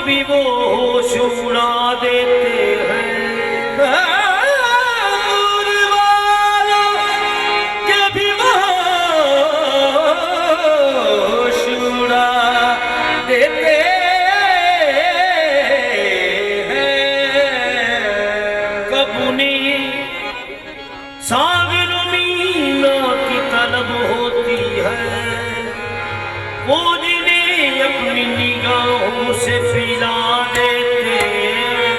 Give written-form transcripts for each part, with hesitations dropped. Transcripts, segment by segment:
भी वो होश उड़ा देते हैं। दूर वालों के भी वो होश उड़ा देते हैं। कब उन्हें सागर मीना की तलब होती है, वो जिन्हें अपनी निगाहों से पिला देते हैं।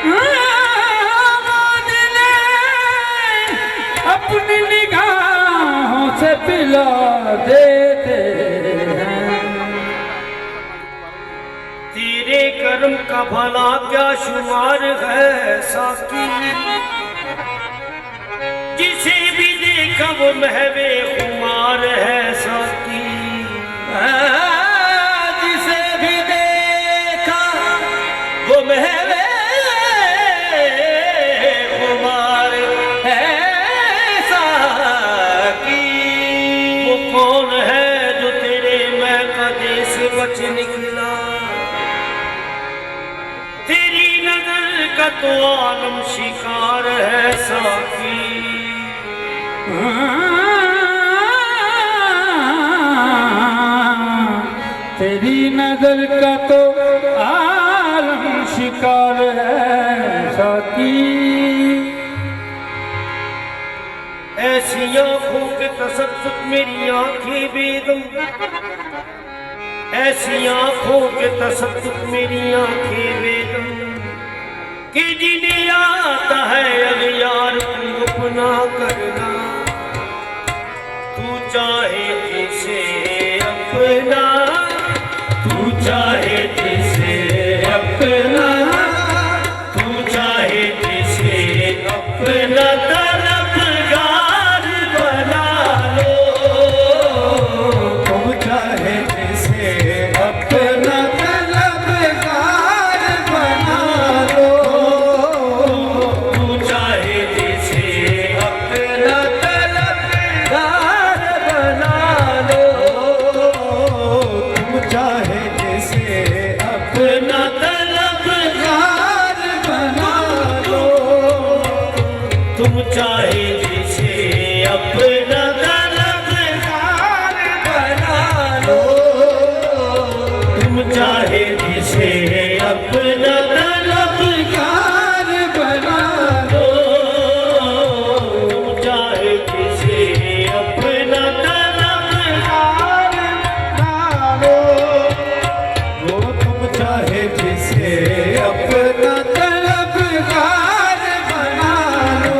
वो जिन्हें अपनी निगाहों से पिला देते हैं। तेरे कर्म का भला क्या शुमार है साकी, जिसे भी देखा वो महवे खुमार है साकी। जिसे भी देखा वो महवे खुमार है साकी। वो कौन है जो तेरे महकदे से बच निकला, तेरी नजर का तो आलम शिकार है साकी। तेरी नजर का तो आलम शिकार है साकी। ऐसी आंखों के तसद्दुक मेरी आंखें बेदम, ऐसी आंखों के तसद्दुक मेरी आंखें बेदम, कि जिन्हें आता है अगयार तू अपना करना। तू चाहे जिसे अपना, तू चाहे जिसे अपना, तू चाहे जिसे अपना तलबगार बना लो। तुम चाहे जिसे अपना तलबगार बना लो। तू चाहे जिसे अपना तलबगार बना लो। तुम चाहे जिसे अपना तलबगार बना लो। तुम चाहे जिसे अपना तलबगार बना लो। तुम चाहे जिसे अपना तलबगार बना लो। तुम चाहे जिसे अपना तलबगार बना लो। वो तुम चाहे जिसे अपना तलबगार बना लो।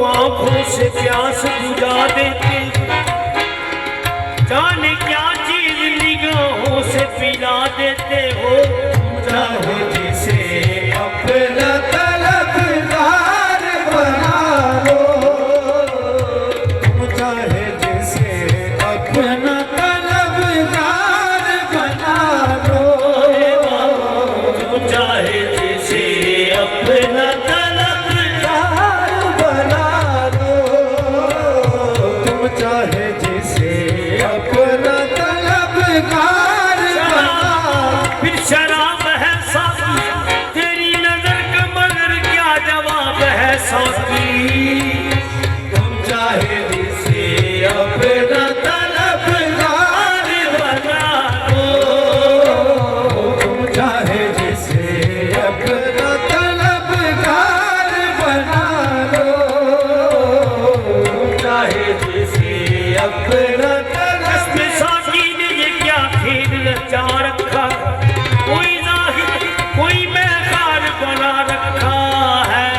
आंखों से प्यास बुझा देते, जाने क्या चीज निगाहों से पिला देते हो। चाहे जिसे अपना तलबगार बना लो। तुम चाहे जिसे अपना तलबगार बना लो। तुम चाहे जिसे अपना तलबगार बना लो। तुम चाहे जिसे अपना तलबगार बना फिर शराब है साकी, तेरी नजर का मगर क्या जवाब है साकी। तुम चाहे जिसे अपना तलबगार बना लो। तुम चाहे जिसे अपना तलबगार बना लो। चाहे जिसे अपना तलबगार। साकी ने ये क्या खेल रचा रखा, कोई जाहिर कोई महकार बना रखा है।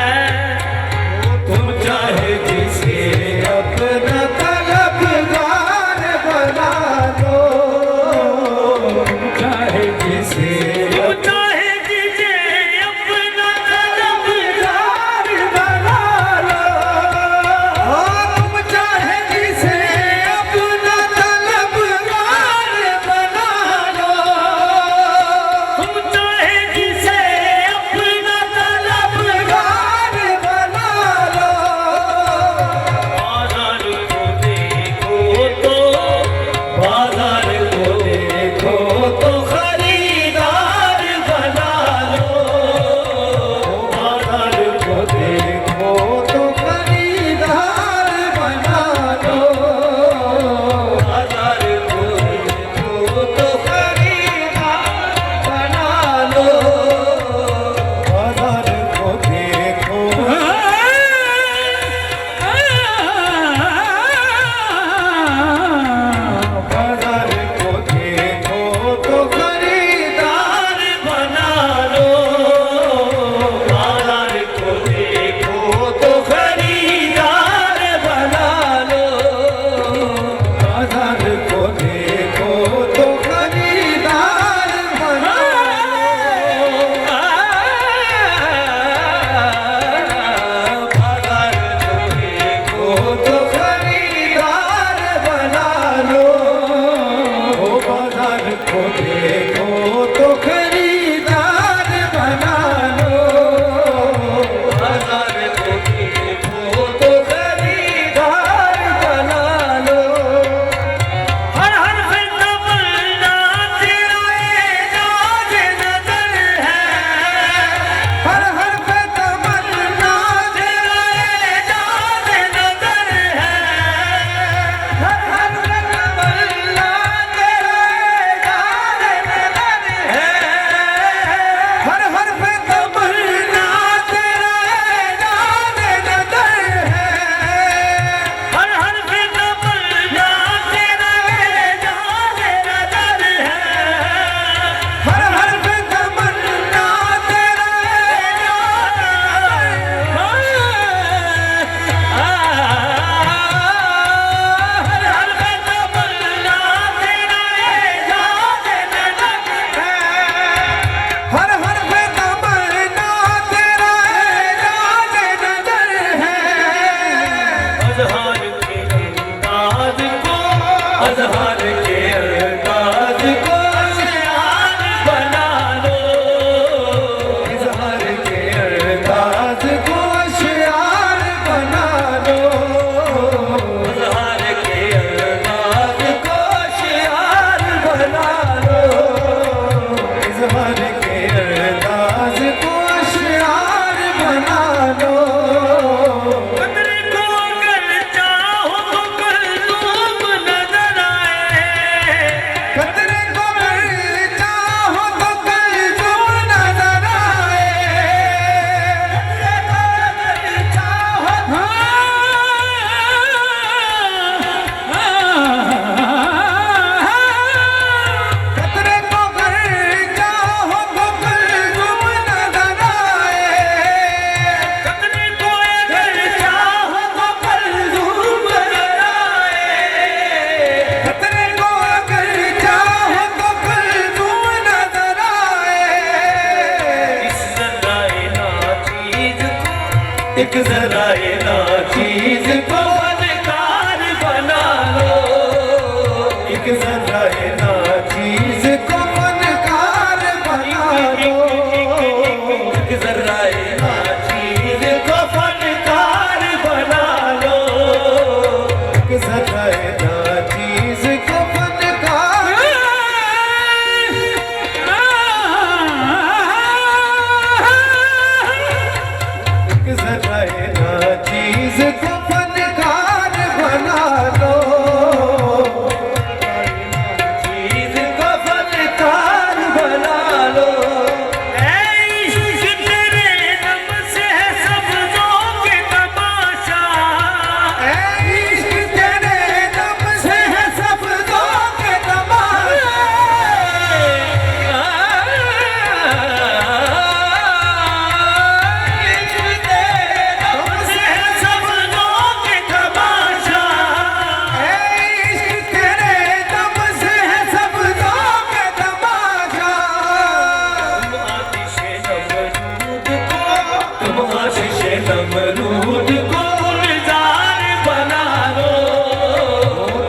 अजहर के अंदाज को शान बना लो, इजहार के अंदाज को शान बना लो, अजहर के अंदाज को शान बना लो, इजहार के अंदाज को शान बना लो। कदर को अगर चाहो तो कलज़ूम नजर आए, कतरे को अगर चाहो तो कलज़ूम नजर आए, कतरे को अगर चाहो तो कलज़ूम नजर आए, कदर को अगर चाहो तो कलज़ूम नजर आए, कतरे को अगर चाहो तो कलज़ूम नजर आए। इस ज़राए नाचीज़ को एक ज़राए नाचीज़ को फनकार बना लो, एक ज़राए नाचीज़ को फनकार बना लो, एक ज़राए नाचीज़ को फनकार बना लो, एक ज़राए नाचीज़ को फनकार, एक ज़राए नाचीज़ को फनकार बना लो, चीज़ को फनकार बना लो। ऐ इश्क तेरे दम से है सब्ज़ों के तमाशा, ऐ इश्क तेरे दम से है सब्ज़ों के तमाशा, इश्क तेरे दम से है सब्ज़ों के तमाशा। तुम आतिशे नमरूद को गुलजार बना लो,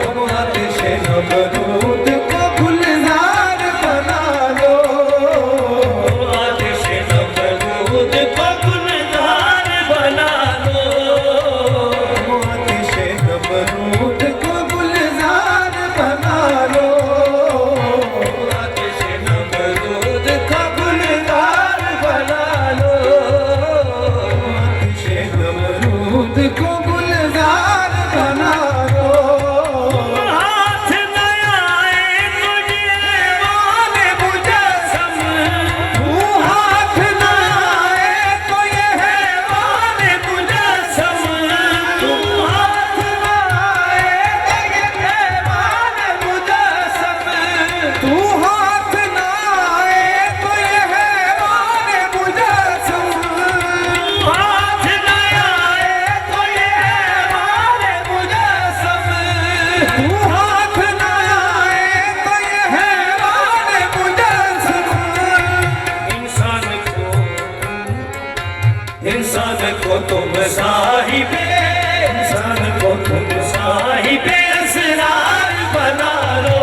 तुम आतिशे नमरूद को गुलजार बना लो, तुम आतिशे नमरूद को गुलजार बना लो, तुम आतिशे नमरूद को गुलजार बना लो, आतिशे नमरूद को गुलजार बना लो, आतिशे नमरूद को गुलजार बना लो। हाथ न आए तुझे माने मुजस्सम, तू हाथ न आए तो ये है माने मुजस्सम, तू हाथ न आए तो ये पैमान मुजस्सम, तू हाथ न आए तो ये हैवान मुजस्सम, हाथ न आए तो ये हैवान मुजस्सम, तू हाथ न आए तो ये हैवान मुजस्सम। इंसान को तुम साहिबे, इंसान को तुम साहिबे असरार बना लो,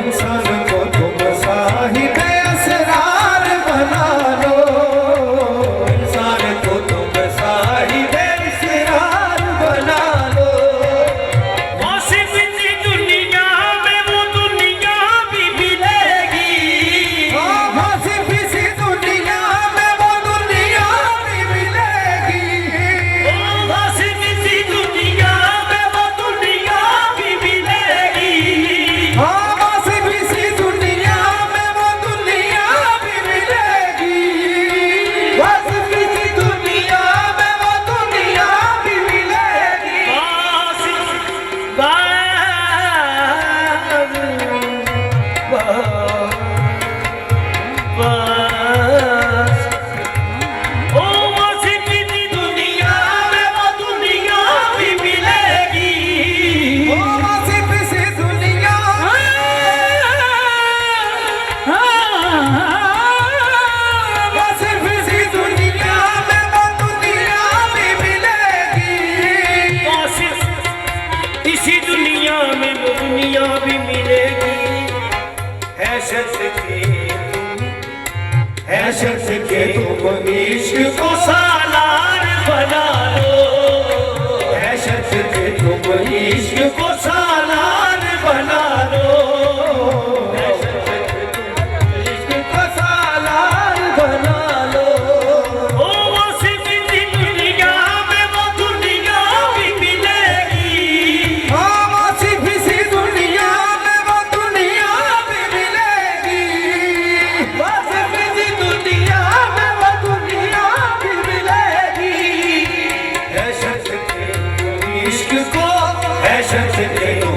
इंसान को तुम साहिबे असरार बना लो, इंसान को तुम साहिबे असरार बना लो। वासिफ इस दुनिया में वो दुनिया भी मिलेगी, सिर्फ इसी दुनिया में वो दुनिया भी मिलेगी, दुनिया में वो दुनिया भी मिलेगी। है शर्त के तुम, है शर्त के तुम इश्क को सालार बना लो। है शर्त के तुम इश्क को सालार बना लो। है शर्त के तुम इश्क को सालार बना लो। ओ वो सिर्फ दुनिया में वो दुनिया भी मिलेगी। हाँ वो सिर्फ इसी दुनिया में वो दुनिया भी मिलेगी। वो सिर्फ इसी दुनिया में वो दुनिया भी मिलेगी। है शर्त के तुम इश्क को, है शर्त के तुम